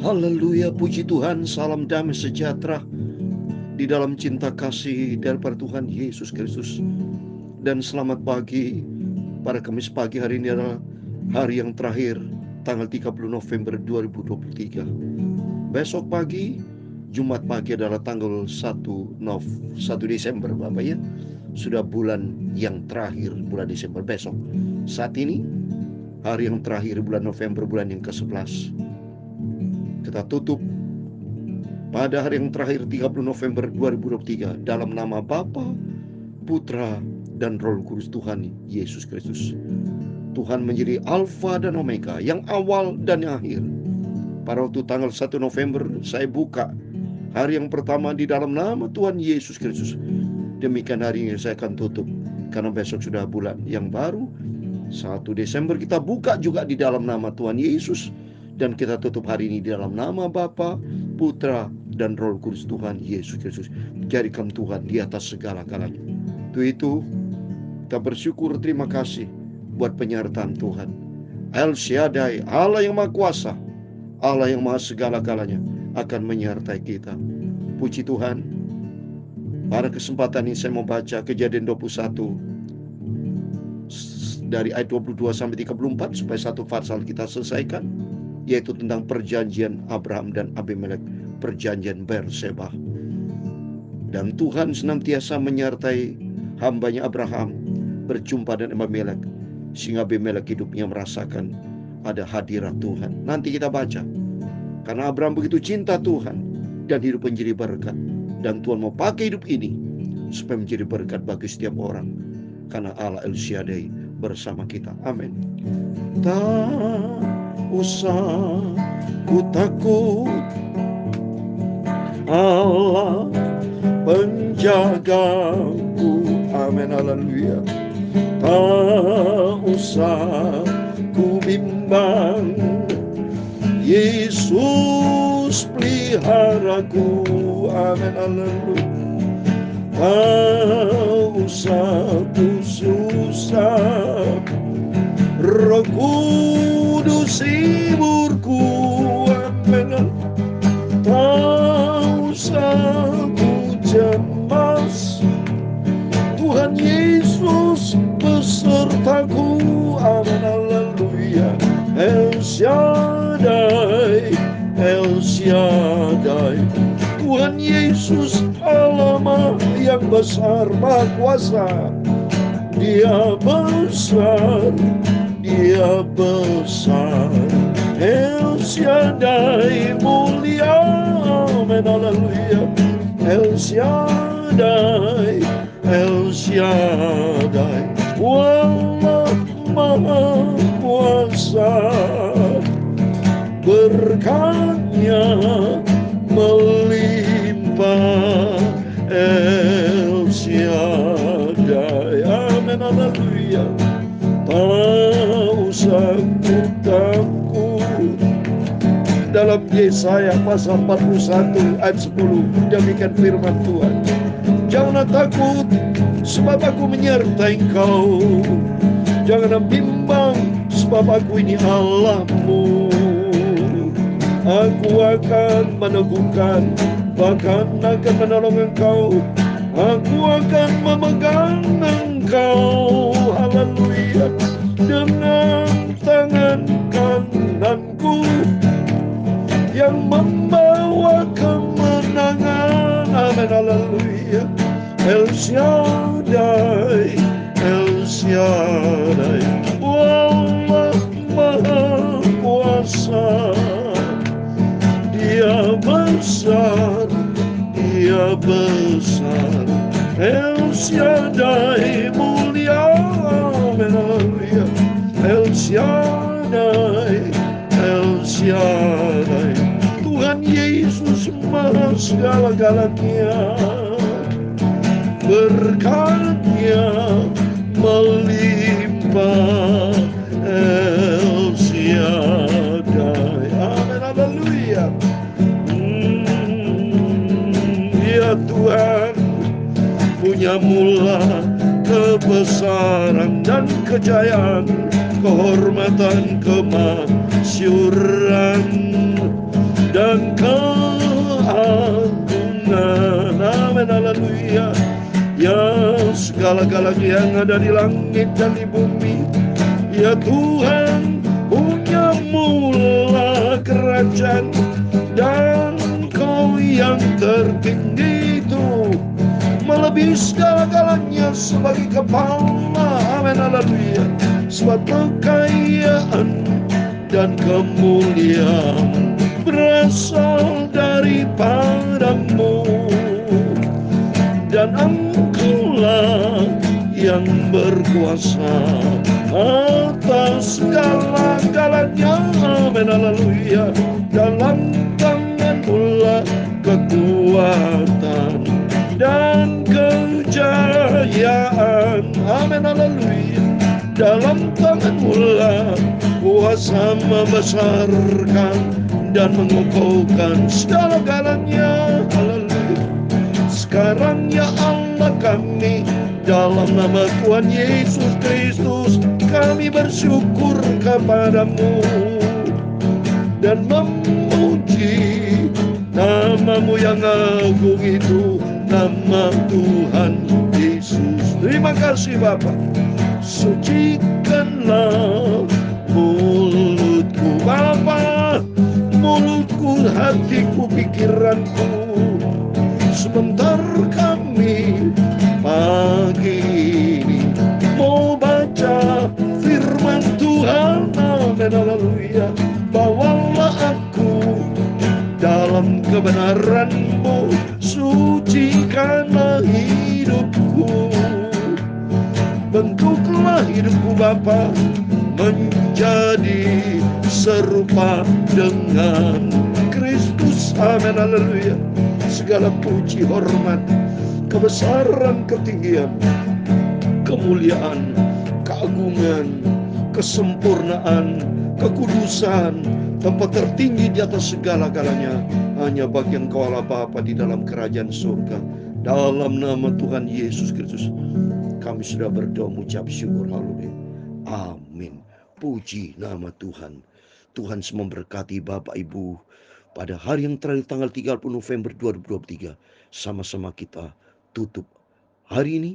Haleluya, puji Tuhan, salam damai sejahtera di dalam cinta kasih daripada Tuhan Yesus Kristus. Dan selamat pagi, pada Kamis pagi hari ini adalah hari yang terakhir, tanggal 30 November 2023. Besok pagi, Jumat pagi adalah tanggal 1 Desember, Bapak ya. Sudah bulan yang terakhir, bulan Desember besok. Saat ini, hari yang terakhir bulan November, bulan yang ke-11. Kita tutup pada hari yang terakhir 30 November 2023 dalam nama Bapa, Putra, dan Roh Kudus Tuhan Yesus Kristus. Tuhan menjadi Alfa dan Omega, yang awal dan yang akhir. Pada waktu tanggal 1 November saya buka hari yang pertama di dalam nama Tuhan Yesus Kristus. Demikian hari ini saya akan tutup, karena besok sudah bulan yang baru 1 Desember. Kita buka juga di dalam nama Tuhan Yesus. Dan kita tutup hari ini di dalam nama Bapa, Putra, dan Roh Kudus Tuhan Yesus Kristus. Jadikan Tuhan di atas segala-galanya. Itu kita bersyukur, terima kasih buat penyertaan Tuhan. El Shaddai, Allah yang Maha Kuasa, Allah yang Maha segala-galanya akan menyertai kita. Puji Tuhan. Pada kesempatan ini saya mau baca Kejadian 21 dari ayat 22 sampai 34 supaya satu pasal kita selesaikan, yaitu tentang perjanjian Abraham dan Abimelek, perjanjian Berseba. Dan Tuhan senantiasa menyertai hambanya Abraham berjumpa dengan Abimelek, sehingga Abimelek hidupnya merasakan ada hadirat Tuhan. Nanti kita baca, karena Abraham begitu cinta Tuhan dan hidup menjadi berkat. Dan Tuhan mau pakai hidup ini supaya menjadi berkat bagi setiap orang, karena Allah El Shaddai bersama kita. Amin. Tak usah ku takut, Allah penjagaku. Amin, haleluya. Tak usah ku bimbang, Yesus peliharaku. Amin, haleluya. Tak usah ku susah, Roh Kudus hiburku. Amin. Tak usah ku cemas, Tuhan Yesus besertaku. Amin, haleluya. El Shaddai, El Shaddai, Tuhan Yesus Allah yang besar, Maha Kuasa. Dia besar, Dia besar. El Shaddai mulia. Amin, haleluya. El Shaddai, El Shaddai, Allah Maha Kuasa. Berkatnya melimpah, El Shaddai. Amin, haleluya. Tak usah ku takut. Dalam Yesaya pasal 41 ayat 10, demikian firman Tuhan. Janganlah takut, sebab aku menyertai engkau. Janganlah bimbang, sebab aku ini Allahmu. Aku akan meneguhkan, bahkan akan menolong engkau. Aku akan memegang engkau, haleluya, dengan tangan kananku yang membawa kemenangan. Amin, haleluya. El Shaddai, El Shaddai, Allah Maha Kuasa. Dia besar, Dia besar. El Shaddai mulia. Amin, haleluya. El Shaddai, El Shaddai, Tuhan Yesus Maha segala-galanya. Berkatnya melimpah, El Shaddai. Amin, haleluya. Ya Tuhan punya mula kebesaran dan kejayaan, kehormatan, kemasyuran, segala-galanya yang ada di langit dan di bumi. Ya Tuhan, punya mula kerajaan, dan Kau yang tertinggi itu melebihi segala-galanya sebagai kepala. Amin, haleluya. Sebab kekayaan dan kemuliaan berasal daripadamu, dan Engkaulah yang berkuasa atas segala-galanya. Amin, haleluya. Dalam tangan-Mu lah kekuatan dan kejayaan. Amin, haleluya. Dalam tangan-Mu lah kuasa membesarkan dan mengokohkan segala-galanya. Haleluya. Sekarang ya Allah kami, dalam nama Tuhan Yesus Kristus, kami bersyukur kepadamu dan memuji nama-Mu yang agung itu, nama Tuhan Yesus. Terima kasih Bapa. Sucikanlah mulutku Bapa, mulutku, hatiku, pikiranku, sebentar kami pagi ini mau baca firman Tuhan. Amin, haleluya. Bawalah aku dalam kebenaran-Mu, sucikanlah hidupku, bentuklah hidupku Bapa menjadi serupa dengan Kristus. Amin, haleluya. Segala puji, hormat, kebesaran, ketinggian, kemuliaan, keagungan, kesempurnaan, kekudusan, tempat tertinggi di atas segala-galanya hanya bagi Engkau Allah Bapa di dalam kerajaan surga. Dalam nama Tuhan Yesus Kristus kami sudah berdoa mengucap syukur. Haleluya. Amin. Puji nama Tuhan. Tuhan memberkati Bapak Ibu. Pada hari yang terakhir tanggal 30 November 2023, sama-sama kita tutup hari ini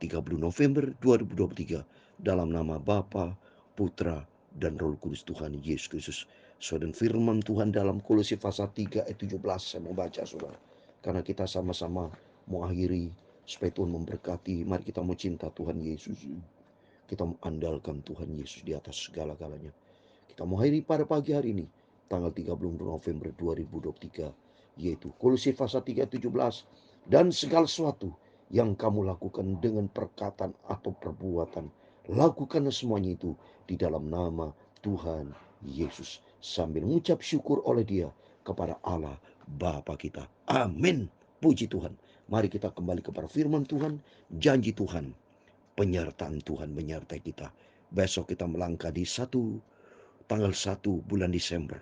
30 November 2023 dalam nama Bapa, Putra, dan Roh Kudus Tuhan Yesus Kristus. Saudara, firman Tuhan dalam Kolose pasal 3 ayat 17 saya mau baca saudara. Karena kita sama-sama mau akhiri supaya Tuhan memberkati. Mari kita mau cinta Tuhan Yesus. Kita mau andalkan Tuhan Yesus di atas segala-galanya. Kita mau akhiri pada pagi hari ini tanggal 30 November 2023, yaitu Kolose pasal 3 ayat 17, dan segala sesuatu yang kamu lakukan dengan perkataan atau perbuatan, lakukanlah semuanya itu di dalam nama Tuhan Yesus, sambil mengucap syukur oleh Dia kepada Allah Bapa kita. Amin. Puji Tuhan. Mari kita kembali kepada firman Tuhan, janji Tuhan, penyertaan Tuhan menyertai kita. Besok kita melangkah di tanggal 1 bulan Desember.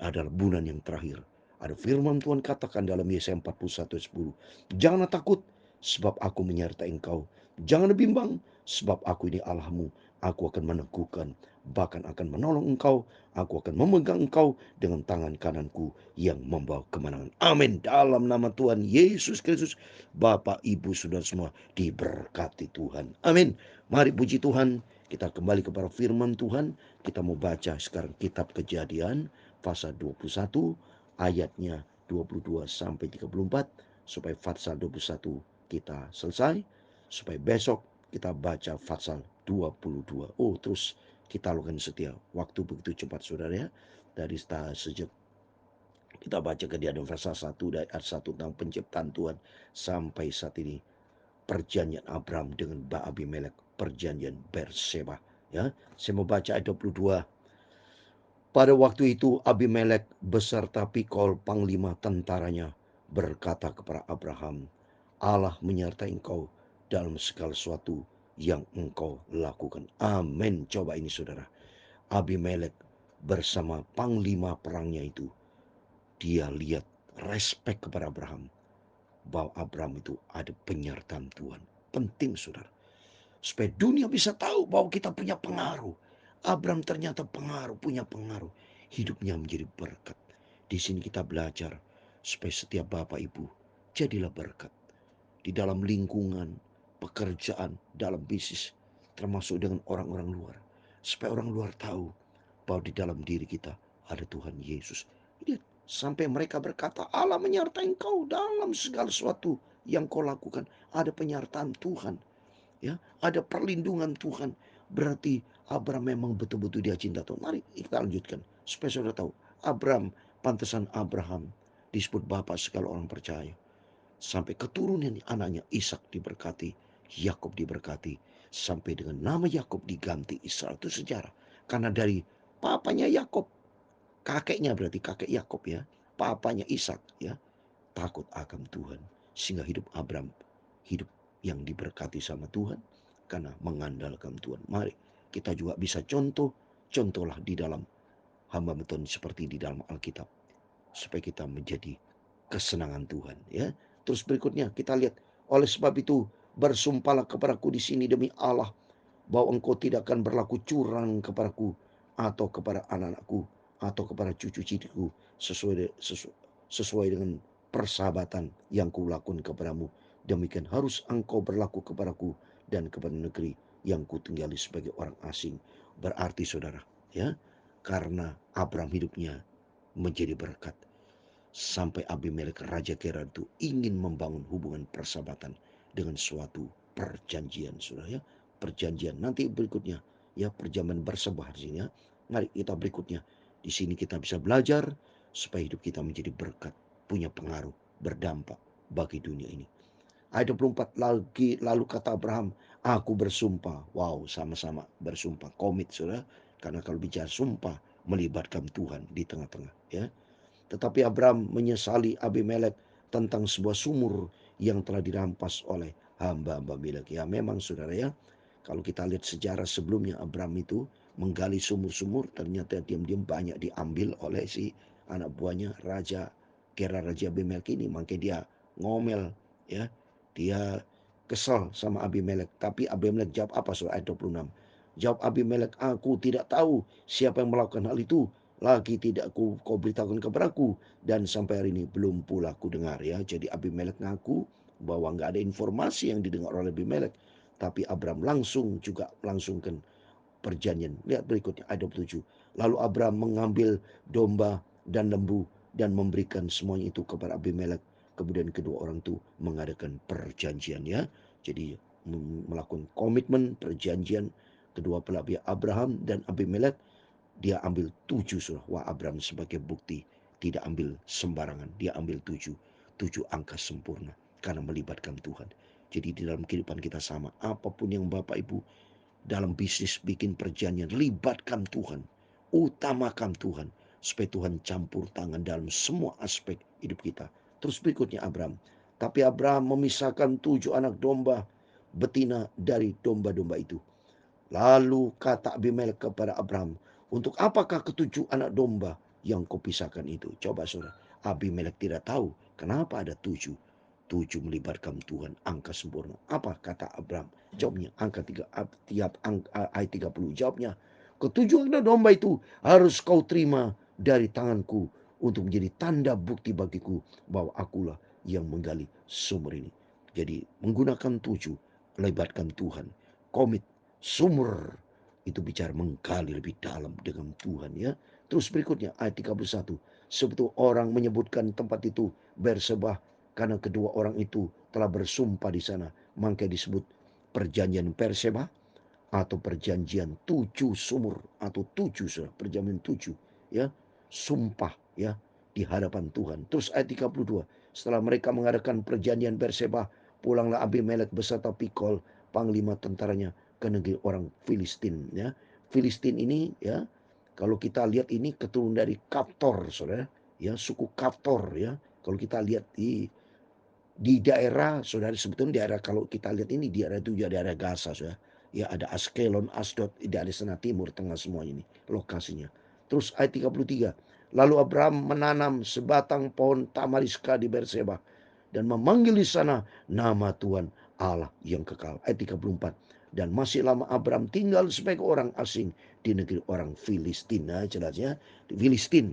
Adalah bulan yang terakhir. Ada firman Tuhan katakan dalam Yesaya 41:10. Janganlah takut, sebab aku menyertai engkau. Jangan bimbang, sebab aku ini Allahmu. Aku akan meneguhkan, bahkan akan menolong engkau. Aku akan memegang engkau dengan tangan kananku yang membawa kemenangan. Amin. Dalam nama Tuhan Yesus Kristus, Bapak, Ibu, Saudara semua diberkati Tuhan. Amin. Mari puji Tuhan. Kita kembali kepada firman Tuhan. Kita mau baca sekarang kitab Kejadian pasal 21 ayatnya 22 sampai 34, supaya pasal 21 kita selesai, supaya besok kita baca pasal 22. Oh, terus kita lakukan setia. Waktu begitu cepat saudara ya. Dari sejak kita baca Kejadian pasal 1 dari ayat 1 tentang penciptaan Tuhan sampai saat ini perjanjian Abraham dengan Abimelek, perjanjian Berseba ya. Saya mau baca ayat 22. Pada waktu itu Abimelek beserta Pikol panglima tentaranya berkata kepada Abraham, Allah menyertai engkau dalam segala sesuatu yang engkau lakukan. Amin. Coba ini saudara. Abimelek bersama panglima perangnya itu, dia lihat respek kepada Abraham, bahwa Abraham itu ada penyertaan Tuhan. Penting saudara. Supaya dunia bisa tahu bahwa kita punya pengaruh. Abraham ternyata punya pengaruh. Hidupnya menjadi berkat. Di sini kita belajar supaya setiap Bapak Ibu jadilah berkat. Di dalam lingkungan, pekerjaan, dalam bisnis, termasuk dengan orang-orang luar. Supaya orang luar tahu bahwa di dalam diri kita ada Tuhan Yesus. Lihat, sampai mereka berkata, Allah menyertai engkau dalam segala sesuatu yang kau lakukan. Ada penyertaan Tuhan, ya, ada perlindungan Tuhan. Berarti Abraham memang betul-betul dia cinta Tuhan. Mari kita lanjutkan supaya saudara tahu. Pantesan Abraham disebut bapak segala orang percaya. Sampai keturunan anaknya Ishak diberkati, Yakub diberkati, sampai dengan nama Yakub diganti Israel. Itu sejarah. Karena dari papanya Yakub, kakeknya berarti kakek Yakub ya, papanya Ishak ya, takut akan Tuhan. Sehingga hidup Abraham hidup yang diberkati sama Tuhan karena mengandalkan Tuhan. Mari kita juga bisa contohlah di dalam hamba Tuhan seperti di dalam Alkitab, supaya kita menjadi kesenangan Tuhan ya. Terus berikutnya kita lihat, oleh sebab itu bersumpahlah kepadaku di sini demi Allah bahwa engkau tidak akan berlaku curang kepadaku atau kepada anak-anakku atau kepada cucu-cucuku sesuai dengan persahabatan yang kulakukan kepadamu. Demikian harus engkau berlaku kepadaku dan kepada negeri yang kutinggali sebagai orang asing. Berarti saudara ya, karena Abraham hidupnya menjadi berkat, sampai Abimelek Raja Gerar itu ingin membangun hubungan persahabatan dengan suatu perjanjian, saudara ya. Perjanjian nanti berikutnya ya, perjanjian bersebah di sini ya. Mari kita berikutnya di sini kita bisa belajar supaya hidup kita menjadi berkat, punya pengaruh, berdampak bagi dunia ini. Ayat 24 lagi, lalu kata Abraham, aku bersumpah. Wow, sama-sama bersumpah, komit saudara. Karena kalau bicara sumpah melibatkan Tuhan di tengah-tengah ya. Tetapi Abraham menyesali Abimelek tentang sebuah sumur yang telah dirampas oleh hamba-hamba Abimelek. Ya memang saudara ya, kalau kita lihat sejarah sebelumnya, Abraham itu menggali sumur-sumur, ternyata diam-diam banyak diambil oleh si anak buahnya Raja Gerar, Raja Abimelek ini. Makanya dia ngomel ya, dia kesal sama Abimelek. Tapi Abimelek jawab apa surah ayat 26? Jawab Abimelek, aku tidak tahu siapa yang melakukan hal itu, lagi tidak kau beritahukan kepadaku, dan sampai hari ini belum pula ku dengar ya. Jadi Abimelek ngaku bahwa nggak ada informasi yang didengar oleh Abimelek, tapi Abraham langsungkan perjanjian. Lihat berikutnya ayat 27. Lalu Abraham mengambil domba dan lembu dan memberikan semuanya itu kepada Abimelek. Kemudian kedua orang itu mengadakan perjanjian ya. Jadi melakukan komitmen perjanjian kedua belah pihak, Abraham dan Abimelek. Dia ambil 7 surah. Wah, Abraham sebagai bukti tidak ambil sembarangan. Dia ambil 7. 7 angka sempurna karena melibatkan Tuhan. Jadi di dalam kehidupan kita sama. Apapun yang Bapak Ibu dalam bisnis bikin perjanjian, libatkan Tuhan. Utamakan Tuhan. Supaya Tuhan campur tangan dalam semua aspek hidup kita. Terus berikutnya Abraham. Tapi Abraham memisahkan 7 anak domba betina dari domba-domba itu. Lalu kata Abimelek kepada Abraham, untuk apakah ketujuh anak domba yang kau pisahkan itu? Coba saudara, Abimelek tidak tahu kenapa ada 7. 7 melibatkan Tuhan, angka sempurna. Apa kata Abraham? Jawabnya ayat 30. Jawabnya, ketujuh anak domba itu harus kau terima dari tanganku untuk menjadi tanda bukti bagiku bahwa akulah yang menggali sumur ini. Jadi menggunakan 7, melibatkan Tuhan, komit. Sumur itu bicara menggali lebih dalam dengan Tuhan ya. Terus berikutnya ayat 31. Sebetulnya orang menyebutkan tempat itu Bersebah karena kedua orang itu telah bersumpah di sana. Maka disebut perjanjian Bersebah atau perjanjian 7 sumur atau 7 perjanjian 7 ya. Sumpah ya di hadapan Tuhan. Terus ayat 32. Setelah mereka mengadakan perjanjian Bersebah, pulanglah Abimelek beserta Pikol, panglima tentaranya, ke negeri orang Filistin ya. Filistin ini ya, kalau kita lihat ini keturunan dari Kaptor saudara ya, suku Kaptor ya. Kalau kita lihat di daerah saudara, sebetulnya daerah, kalau kita lihat ini daerah itu ya daerah Gaza saudara ya, ada Askelon, Asdod, dari sana timur tengah semua ini lokasinya. Terus ayat 33. Lalu Abraham menanam sebatang pohon tamariska di Berseba dan memanggil di sana nama Tuhan Allah yang kekal. Ayat 34. Dan masih lama Abraham tinggal sebagai orang asing di negeri orang Filistin. Nah, jelasnya Filistin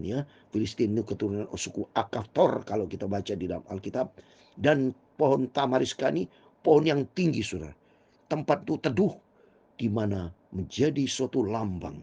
ya. Filistin itu keturunan suku Akator kalau kita baca di dalam Alkitab. Dan pohon tamariska ini pohon yang tinggi, saudara. Tempat itu teduh, di mana menjadi suatu lambang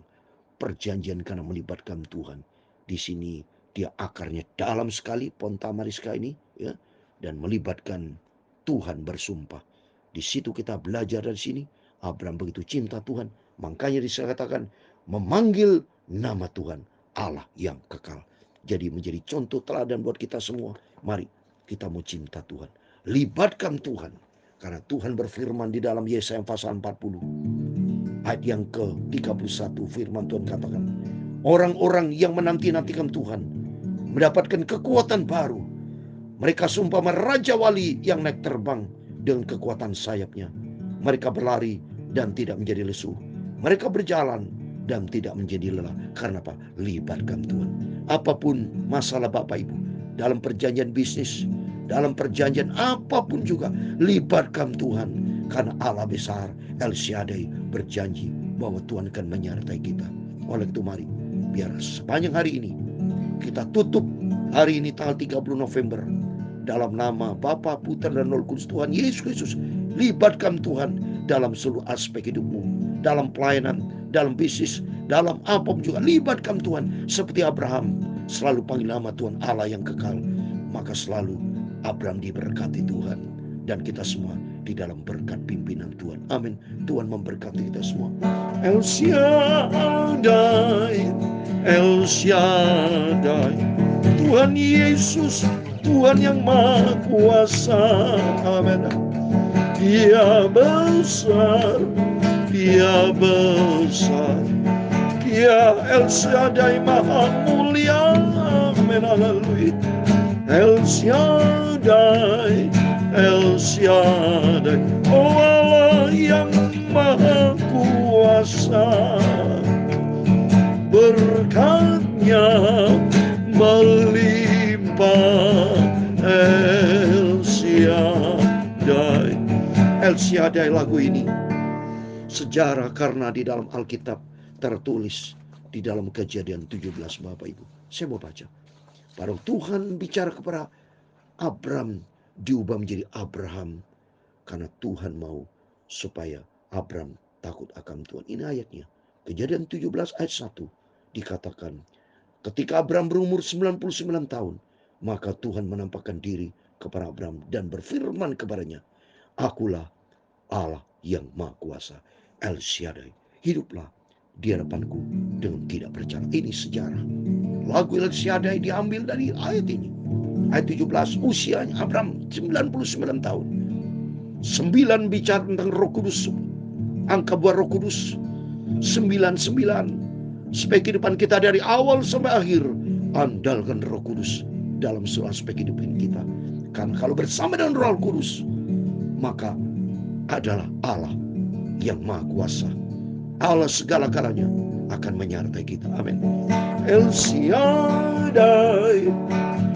perjanjian karena melibatkan Tuhan. Di sini dia akarnya dalam sekali, pohon tamariska ini, ya, dan melibatkan Tuhan bersumpah. Di situ kita belajar dari sini, Abraham begitu cinta Tuhan, makanya dikatakan memanggil nama Tuhan, Allah yang kekal. Jadi menjadi contoh teladan buat kita semua. Mari kita mau cinta Tuhan, libatkan Tuhan. Karena Tuhan berfirman di dalam Yesaya pasal 40 ayat yang ke-31, firman Tuhan katakan, orang-orang yang menanti-nantikan Tuhan mendapatkan kekuatan baru. Mereka seumpama raja wali yang naik terbang dengan kekuatan sayapnya. Mereka berlari dan tidak menjadi lesu. Mereka berjalan dan tidak menjadi lelah. Karena apa? Libatkan Tuhan. Apapun masalah Bapak Ibu, dalam perjanjian bisnis, dalam perjanjian apapun juga, libatkan Tuhan. Karena Allah besar, El Shaddai, berjanji bahwa Tuhan akan menyertai kita. Oleh itu mari, biar sepanjang hari ini kita tutup hari ini tanggal 30 November dalam nama Bapa, Putra dan Roh Kudus Tuhan Yesus Kristus. Libatkan Tuhan dalam seluruh aspek hidupmu, dalam pelayanan, dalam bisnis, dalam apapun juga. Libatkan Tuhan seperti Abraham selalu panggil nama Tuhan Allah yang kekal. Maka selalu Abraham diberkati Tuhan, dan kita semua di dalam berkat pimpinan Tuhan. Amin. Tuhan memberkati kita semua. El Shaddai, El Shaddai, Tuhan Yesus, Tuhan yang Maha Kuasa. Amin. Dia besar, Dia besar, Dia El Shaddai Maha Mulia. Amin. Haleluya. El Shaddai, El Shaddai, oh Allah yang Maha Kuasa, berkatnya melimpah. El Shaddai, El Shaddai, lagu ini sejarah karena di dalam Alkitab tertulis di dalam Kejadian 17, Bapak Ibu. Saya mau baca. Baru Tuhan bicara kepada Abram, diubah menjadi Abraham, karena Tuhan mau supaya Abram takut akan Tuhan. Ini ayatnya. Kejadian 17 ayat 1 dikatakan, ketika Abram berumur 99 tahun, maka Tuhan menampakkan diri kepada Abram dan berfirman kepadanya, akulah Allah yang Maha Kuasa, El Shaddai. Hiduplah di hadapanku dengan tidak bercela. Ini sejarah. Lagu El Shaddai diambil dari ayat ini. Ayat 17, usianya Abram 99 tahun. 9 bicara tentang Roh Kudus, angka buah Roh Kudus 99. Supaya kehidupan kita dari awal sampai akhir, andalkan Roh Kudus dalam seluruh aspek hidup kita. Karena kalau bersama dengan Roh Kudus, maka adalah Allah yang Maha Kuasa. Allah segala-galanya akan menyertai kita. Amin. El Shaddai,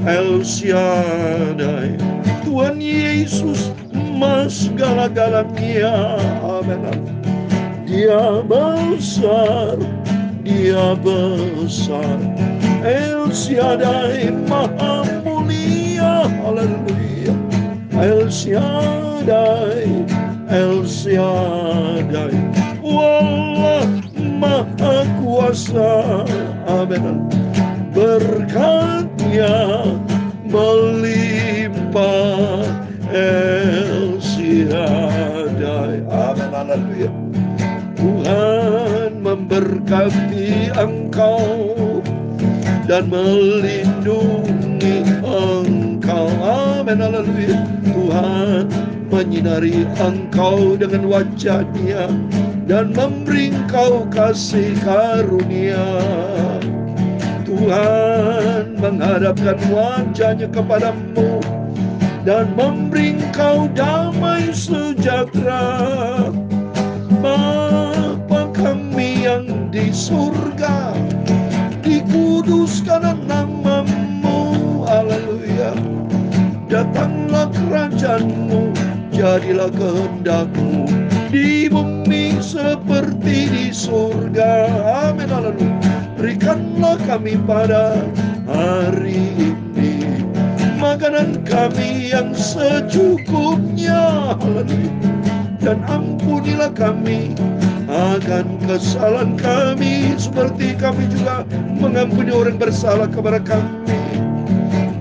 El Shaddai, Tuhan Yesus Maha segala-galanya. Amin. Dia besar, Dia besar, El Shaddai Maha Mulia. Haleluya. El Shaddai, El Shaddai, Allah Maha Kuasa. Amin. Berkatnya melimpah. El Shaddai. Amin. Haleluya. Tuhan memberkati engkau dan melindungi engkau. Amin. Haleluya. Tuhan menyinari engkau dengan wajah-Nya dan memberi engkau kasih karunia. Tuhan menghadapkan wajah-Nya kepadamu dan memberi engkau damai sejahtera. Bapa kami yang di surga, dikuduskan nama-Mu. Haleluya. Datanglah kerajaan-Mu, jadilah kehendak-Mu di bumi seperti di surga. Amin. Haleluya. Berikanlah kami pada hari ini makanan kami yang secukupnya. Haleluya. Dan ampunilah kami akan kesalahan kami, seperti kami juga mengampuni orang bersalah kepada kami.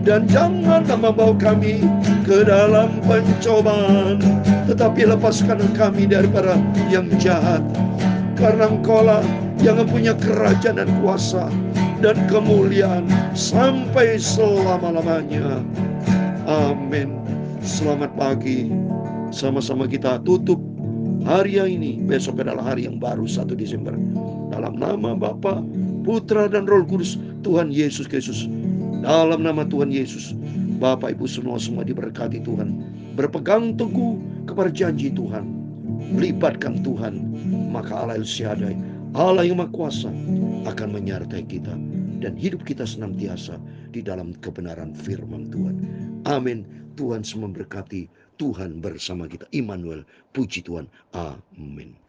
Dan janganlah membawa kami ke dalam pencobaan, tetapi lepaskan kami daripada yang jahat. Karena Engkaulah yang mempunyai kerajaan dan kuasa dan kemuliaan sampai selama-lamanya. Amin. Selamat pagi. Sama-sama kita tutup hari ini. Besok adalah hari yang baru, 1 Desember. Dalam nama Bapa, Putra dan Roh Kudus, Tuhan Yesus Kristus. Dalam nama Tuhan Yesus, Bapak Ibu semua diberkati Tuhan. Berpegang teguh kepada janji Tuhan. Libatkan Tuhan, maka Allah El Shaddai, Allah yang Maha Kuasa, akan menyertai kita dan hidup kita senantiasa di dalam kebenaran firman Tuhan. Amin. Tuhan semua memberkati. Tuhan bersama kita. Immanuel, puji Tuhan. Amin.